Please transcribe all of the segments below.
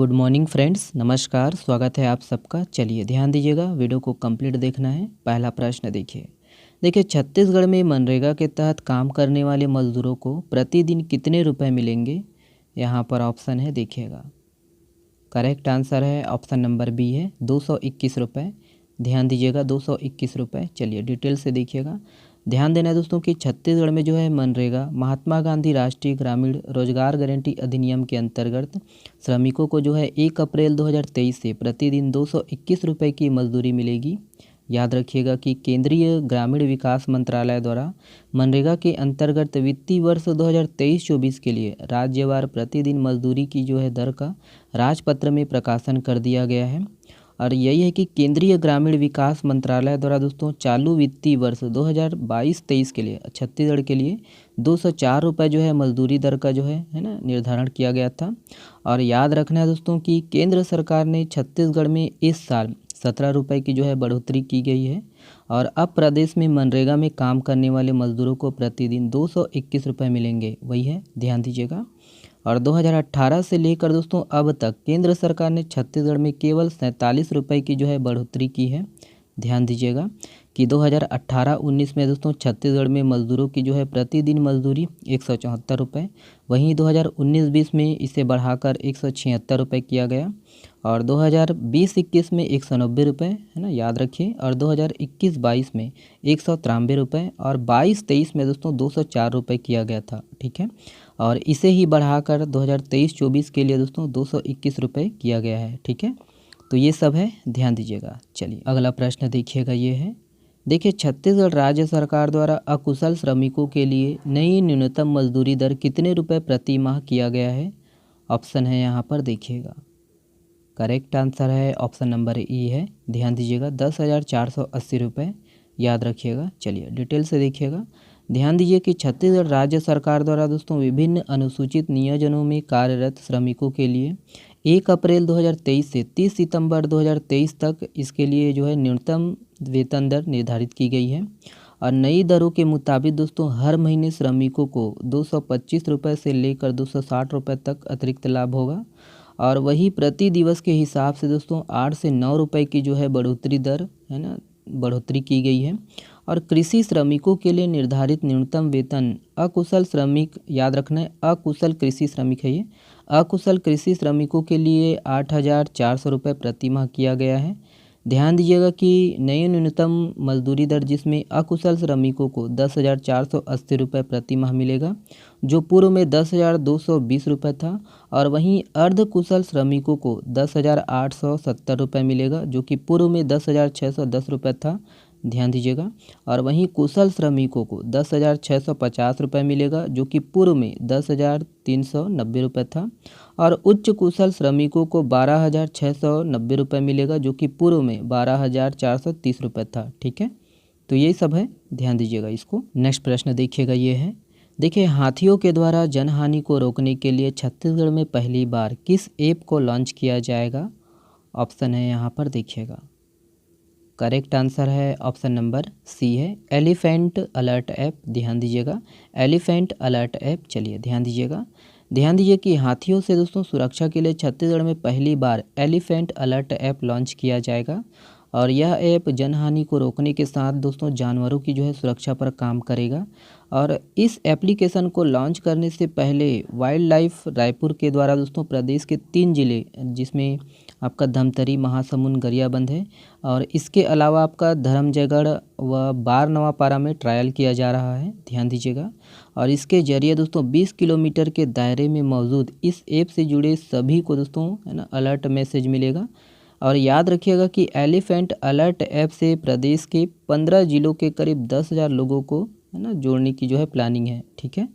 Good morning friends, नमस्कार। स्वागत है आप सबका। चलिए ध्यान दीजिएगा, वीडियो को कंप्लीट देखना है। पहला प्रश्न देखिए छत्तीसगढ़ में मनरेगा के तहत काम करने वाले मजदूरों को प्रतिदिन कितने रुपए मिलेंगे। यहाँ पर ऑप्शन है, देखिएगा। करेक्ट आंसर है ऑप्शन नंबर बी है 221 रुपये। ध्यान दीजिएगा, 221 रुपये। चलिए डिटेल से देखिएगा। ध्यान देना है दोस्तों कि छत्तीसगढ़ में जो है मनरेगा महात्मा गांधी राष्ट्रीय ग्रामीण रोजगार गारंटी अधिनियम के अंतर्गत श्रमिकों को जो है 1 अप्रैल 2023 से प्रतिदिन 221 रुपये की मजदूरी मिलेगी। याद रखिएगा कि केंद्रीय ग्रामीण विकास मंत्रालय द्वारा मनरेगा के अंतर्गत वित्तीय वर्ष 2023-24 के लिए राज्यवार प्रतिदिन मजदूरी की जो है दर का राजपत्र में प्रकाशन कर दिया गया है। और यही है कि केंद्रीय ग्रामीण विकास मंत्रालय द्वारा दोस्तों चालू वित्तीय वर्ष 2022-23 के लिए छत्तीसगढ़ के लिए 204 रुपये जो है मजदूरी दर का जो है ना निर्धारण किया गया था। और याद रखना है दोस्तों कि केंद्र सरकार ने छत्तीसगढ़ में इस साल 17 रुपये की जो है बढ़ोतरी की गई है। और अब प्रदेश में मनरेगा में काम करने वाले मजदूरों को प्रतिदिन 221 रुपये मिलेंगे, वही है, ध्यान दीजिएगा। और 2018 से लेकर दोस्तों अब तक केंद्र सरकार ने छत्तीसगढ़ में केवल 47 रुपये की जो है बढ़ोतरी की है। ध्यान दीजिएगा कि 2018-19 में दोस्तों छत्तीसगढ़ में मजदूरों की जो है प्रतिदिन मजदूरी 174 रुपये, वहीं 2019-20 में इसे बढ़ाकर 176 रुपये किया गया। और 2020-21 में 190 रुपये, है ना, याद रखिए। और 2021-22 में 193 रुपये और 22-23 में दोस्तों 204 रुपये किया गया था, ठीक है। और इसे ही बढ़ाकर 2023-24 के लिए दोस्तों 221 रुपये किया गया है, ठीक है। तो ये सब है, ध्यान दीजिएगा। चलिए अगला प्रश्न देखिएगा, ये है। देखिए छत्तीसगढ़ राज्य सरकार द्वारा अकुशल श्रमिकों के लिए नई न्यूनतम मजदूरी दर कितने रुपए प्रति माह किया गया है। ऑप्शन है यहाँ पर, देखिएगा। करेक्ट आंसर है ऑप्शन नंबर ई है, ध्यान दीजिएगा, 10,480 रुपये। याद रखिएगा। चलिए डिटेल से देखिएगा। ध्यान दीजिए कि छत्तीसगढ़ राज्य सरकार द्वारा दोस्तों विभिन्न अनुसूचित नियोजनों में कार्यरत श्रमिकों के लिए 1 अप्रैल 2023 से 30 सितंबर 2023 तक इसके लिए जो है न्यूनतम वेतन दर निर्धारित की गई है। और नई दरों के मुताबिक दोस्तों हर महीने श्रमिकों को 225 रुपये से लेकर 260 रुपये तक अतिरिक्त लाभ होगा। और वही प्रति दिवस के हिसाब से दोस्तों 8 से 9 रुपये की जो है बढ़ोतरी दर, है ना, बढ़ोतरी की गई है। और कृषि श्रमिकों के लिए निर्धारित न्यूनतम वेतन अकुशल श्रमिक, याद रखना है अकुशल कृषि श्रमिक है ये, अकुशल कृषि श्रमिकों के लिए 8,400 रुपये प्रति माह किया गया है। ध्यान दीजिएगा कि नई न्यूनतम मजदूरी दर जिसमें अकुशल श्रमिकों को 10,480 रुपये प्रति माह मिलेगा, जो पूर्व में 10,220 रुपये था। और वहीं अर्धकुशल श्रमिकों को 10,870 रुपये मिलेगा, जो कि पूर्व में 10,610 रुपये था। ध्यान दीजिएगा। और वहीं कुशल श्रमिकों को 10,650 रुपये मिलेगा, जो कि पूर्व में 10,390 रुपये था। और उच्च कुशल श्रमिकों को 12,690 रुपये मिलेगा, जो कि पूर्व में 12,430 रुपये था, ठीक है। तो यही सब है, ध्यान दीजिएगा इसको। नेक्स्ट प्रश्न देखिएगा, ये है। देखिए हाथियों के द्वारा जनहानि को रोकने के लिए छत्तीसगढ़ में पहली बार किस ऐप को लॉन्च किया जाएगा। ऑप्शन है यहाँ पर, देखिएगा। करेक्ट आंसर है ऑप्शन नंबर सी है, एलिफेंट अलर्ट ऐप। ध्यान दीजिएगा, एलिफेंट अलर्ट ऐप। चलिए ध्यान दीजिएगा। ध्यान दीजिए कि हाथियों से दोस्तों सुरक्षा के लिए छत्तीसगढ़ में पहली बार एलिफेंट अलर्ट ऐप लॉन्च किया जाएगा। और यह ऐप जनहानि को रोकने के साथ दोस्तों जानवरों की जो है सुरक्षा पर काम करेगा। और इस एप्लीकेशन को लॉन्च करने से पहले वाइल्ड लाइफ रायपुर के द्वारा दोस्तों प्रदेश के 3 जिले, जिसमें आपका धमतरी, महासमुंद, गरियाबंद है, और इसके अलावा आपका धर्मजयगढ़ व बारनवापारा में ट्रायल किया जा रहा है। ध्यान दीजिएगा। और इसके जरिए दोस्तों 20 किलोमीटर के दायरे में मौजूद इस ऐप से जुड़े सभी को दोस्तों, है ना, अलर्ट मैसेज मिलेगा। और याद रखिएगा कि एलिफेंट अलर्ट ऐप से प्रदेश के 15 जिलों के करीब 10,000 लोगों को, है ना, जोड़ने की जो है प्लानिंग है, ठीक है।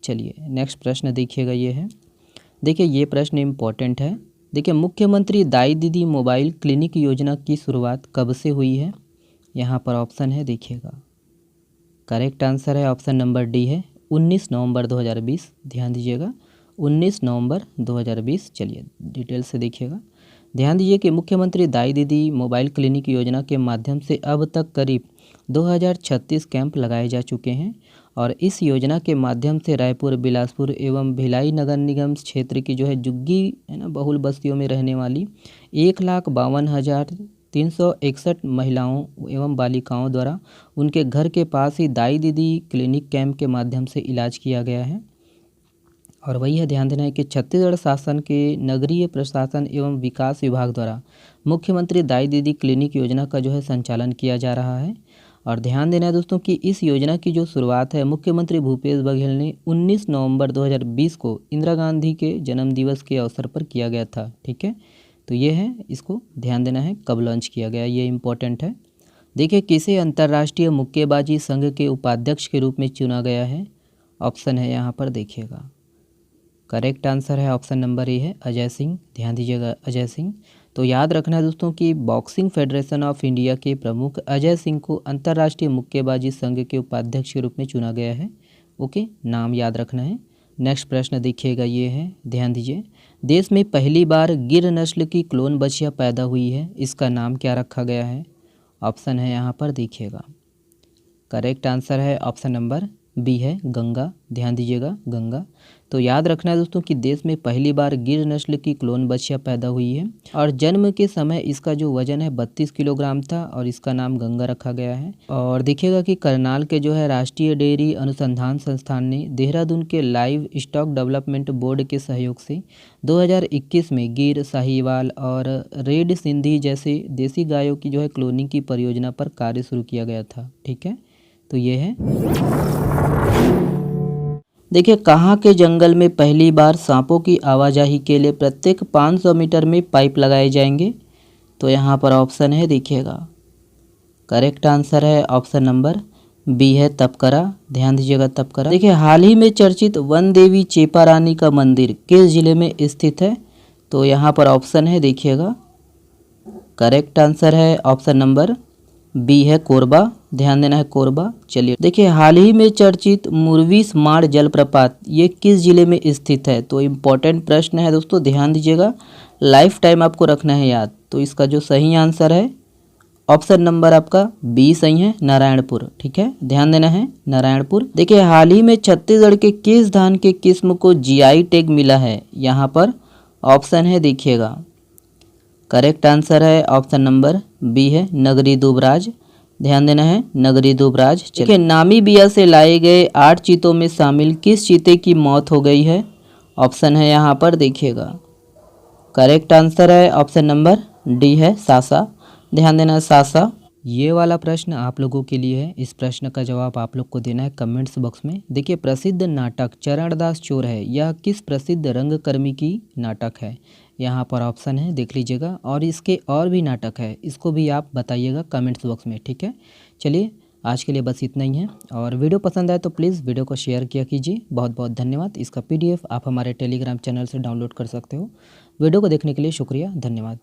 चलिए नेक्स्ट प्रश्न देखिएगा, ये है। देखिए ये प्रश्न इम्पोर्टेंट है। देखिए मुख्यमंत्री दाई दीदी मोबाइल क्लिनिक योजना की शुरुआत कब से हुई है। यहाँ पर ऑप्शन है, देखिएगा। करेक्ट आंसर है ऑप्शन नंबर डी है, 19 नवंबर 2020। ध्यान दीजिएगा, 19 नवंबर 2020। चलिए डिटेल से देखिएगा। ध्यान दीजिए कि मुख्यमंत्री दाई दीदी मोबाइल क्लिनिक योजना के माध्यम से अब तक करीब 2036 कैंप लगाए जा चुके हैं। और इस योजना के माध्यम से रायपुर, बिलासपुर एवं भिलाई नगर निगम क्षेत्र की जो है झुग्गी है ना बहुल बस्तियों में रहने वाली 1,52,361 महिलाओं एवं बालिकाओं द्वारा उनके घर के पास ही दाई दीदी क्लिनिक कैंप के माध्यम से इलाज किया गया है। और वही है, ध्यान देना है कि छत्तीसगढ़ शासन के नगरीय प्रशासन एवं विकास विभाग द्वारा मुख्यमंत्री दाई दीदी क्लिनिक योजना का जो है संचालन किया जा रहा है। और ध्यान देना है दोस्तों कि इस योजना की जो शुरुआत है मुख्यमंत्री भूपेश बघेल ने 19 नवंबर 2020 को इंदिरा गांधी के जन्मदिवस के अवसर पर किया गया था। ठीक है, तो ये है, इसको ध्यान देना है कब लॉन्च किया गया, ये इम्पोर्टेंट है। देखिए, किसे अंतर्राष्ट्रीय मुक्केबाजी संघ के उपाध्यक्ष के रूप में चुना गया है? ऑप्शन है यहाँ पर देखिएगा। करेक्ट आंसर है ऑप्शन नंबर ए है अजय सिंह। ध्यान दीजिएगा, अजय सिंह। तो याद रखना है दोस्तों कि बॉक्सिंग फेडरेशन ऑफ इंडिया के प्रमुख अजय सिंह को अंतर्राष्ट्रीय मुक्केबाजी संघ के उपाध्यक्ष के रूप में चुना गया है। ओके, नाम याद रखना है। नेक्स्ट प्रश्न देखिएगा, ये है, ध्यान दीजिए। देश में पहली बार गिर नस्ल की क्लोन बछिया पैदा हुई है, इसका नाम क्या रखा गया है? ऑप्शन है यहाँ पर देखिएगा। करेक्ट आंसर है ऑप्शन नंबर बी है गंगा। ध्यान दीजिएगा, गंगा। तो याद रखना है दोस्तों कि देश में पहली बार गिर नस्ल की क्लोन बछिया पैदा हुई है और जन्म के समय इसका जो वजन है 32 किलोग्राम था और इसका नाम गंगा रखा गया है। और देखिएगा कि करनाल के जो है राष्ट्रीय डेयरी अनुसंधान संस्थान ने देहरादून के लाइव स्टॉक डेवलपमेंट बोर्ड के सहयोग से 2021 में गिर, साहीवाल और रेड सिंधी जैसे देसी गायों की जो है क्लोनिंग की परियोजना पर कार्य शुरू किया गया था। ठीक है, तो ये है। देखिए, कहाँ के जंगल में पहली बार सांपों की आवाजाही के लिए प्रत्येक 500 मीटर में पाइप लगाए जाएंगे? तो यहाँ पर ऑप्शन है देखिएगा। करेक्ट आंसर है ऑप्शन नंबर बी है तपकरा। ध्यान दीजिएगा, तपकरा। देखिए, हाल ही में चर्चित वन देवी चेपा रानी का मंदिर किस जिले में स्थित है? तो यहाँ पर ऑप्शन है देखिएगा। करेक्ट आंसर है ऑप्शन नंबर बी है कोरबा। ध्यान देना है, कोरबा। चलिए, देखिए, हाल ही में चर्चित मुरवीस माड़ जलप्रपात ये किस जिले में स्थित है? तो इम्पोर्टेंट प्रश्न है दोस्तों, ध्यान दीजिएगा, लाइफ टाइम आपको रखना है याद। तो इसका जो सही आंसर है ऑप्शन नंबर आपका बी सही है, नारायणपुर। ठीक है, ध्यान देना है, नारायणपुर। देखिए, हाल ही में छत्तीसगढ़ के किस धान के किस्म को जीआई टैग मिला है? यहाँ पर ऑप्शन है देखिएगा। करेक्ट आंसर है ऑप्शन नंबर बी है नगरी दुबराज। ध्यान देना है, नगरी दुबराज। चलिए, नामीबिया से लाए गए 8 चीतों में शामिल किस चीते की मौत हो गई है? ऑप्शन है यहाँ पर देखिएगा। करेक्ट आंसर है ऑप्शन नंबर डी है सासा। ध्यान देना, सासा। ये वाला प्रश्न आप लोगों के लिए है। इस प्रश्न का जवाब आप लोग को देना है कमेंट्स बॉक्स में। देखिए, प्रसिद्ध नाटक चरणदास चोर है, यह किस प्रसिद्ध रंगकर्मी की नाटक है? यहाँ पर ऑप्शन है, देख लीजिएगा। और इसके और भी नाटक है, इसको भी आप बताइएगा कमेंट्स बॉक्स में। ठीक है, चलिए, आज के लिए बस इतना ही है। और वीडियो पसंद आए तो प्लीज़ वीडियो को शेयर किया कीजिए। बहुत बहुत धन्यवाद। इसका PDF आप हमारे टेलीग्राम चैनल से डाउनलोड कर सकते हो। वीडियो को देखने के लिए शुक्रिया, धन्यवाद।